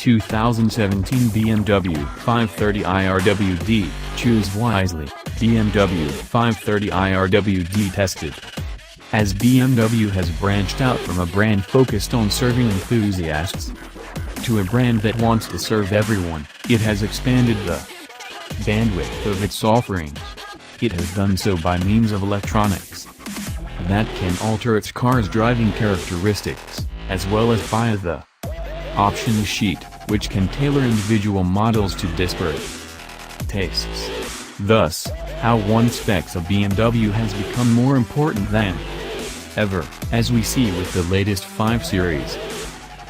...2017 BMW 530i RWD, choose wisely, BMW 530i RWD tested. As BMW has branched out from a brand focused on serving enthusiasts to a brand that wants to serve everyone, it has expanded the bandwidth of its offerings. It has done so by means of electronics that can alter its car's driving characteristics, as well as via the option sheet, which can tailor individual models to disparate tastes. Thus, how one specs a BMW has become more important than ever, as we see with the latest 5 Series.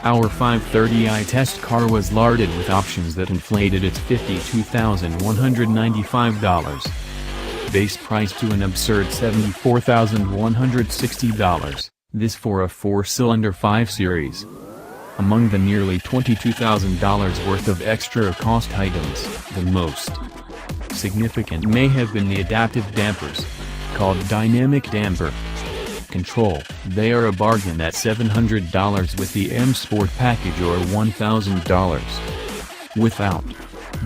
Our 530i test car was larded with options that inflated its $52,195 base price to an absurd $74,160, this for a 4-cylinder 5 Series. Among the nearly $22,000 worth of extra cost items, the most significant may have been the adaptive dampers, called dynamic damper control. They are a bargain at $700 with the M Sport package or $1,000 without.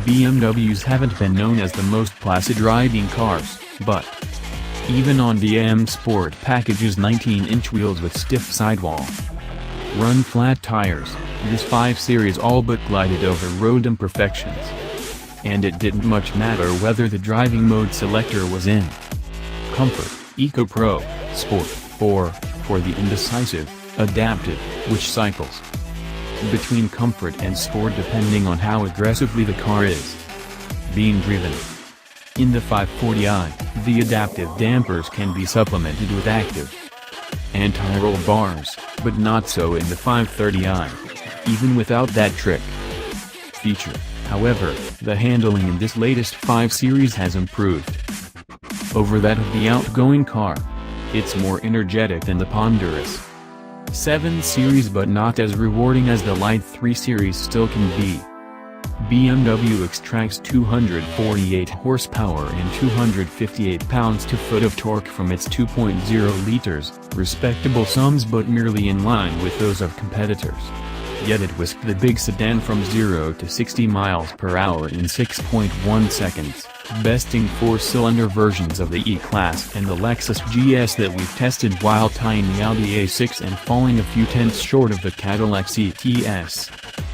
BMWs haven't been known as the most placid riding cars, but even on the M Sport package's 19-inch wheels with stiff sidewall run flat tires, this 5 Series all but glided over road imperfections. And it didn't much matter whether the driving mode selector was in Comfort, Eco Pro, Sport, or, for the indecisive, Adaptive, which cycles between Comfort and Sport depending on how aggressively the car is being driven. In the 540i, the adaptive dampers can be supplemented with active anti-roll bars, but not so in the 530i. Even without that trick feature, however, the handling in this latest 5 Series has improved over that of the outgoing car. It's more energetic than the ponderous 7 Series but not as rewarding as the light 3 Series still can be. BMW extracts 248 horsepower and 258 pounds-to-foot of torque from its 2.0 liters, respectable sums but merely in line with those of competitors. Yet it whisked the big sedan from 0 to 60 miles per hour in 6.1 seconds, besting 4-cylinder versions of the E-Class and the Lexus GS that we've tested while tying the Audi A6 and falling a few tenths short of the Cadillac CTS.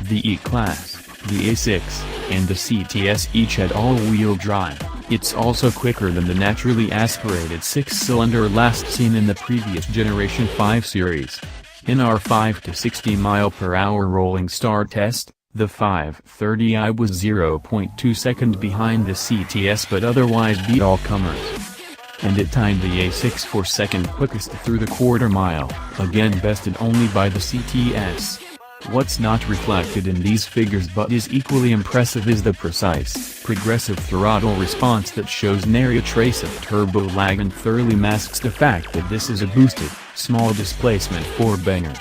The E-Class, the A6, and the CTS each had all-wheel drive. It's also quicker than the naturally aspirated 6-cylinder last seen in the previous generation 5 Series. In our 5 to 60 mph rolling start test, the 530i was 0.2 seconds behind the CTS but otherwise beat all comers. And it timed the A6 for second quickest through the quarter mile, again bested only by the CTS. What's not reflected in these figures but is equally impressive is the precise, progressive throttle response that shows nary a trace of turbo lag and thoroughly masks the fact that this is a boosted, small displacement 4-banger.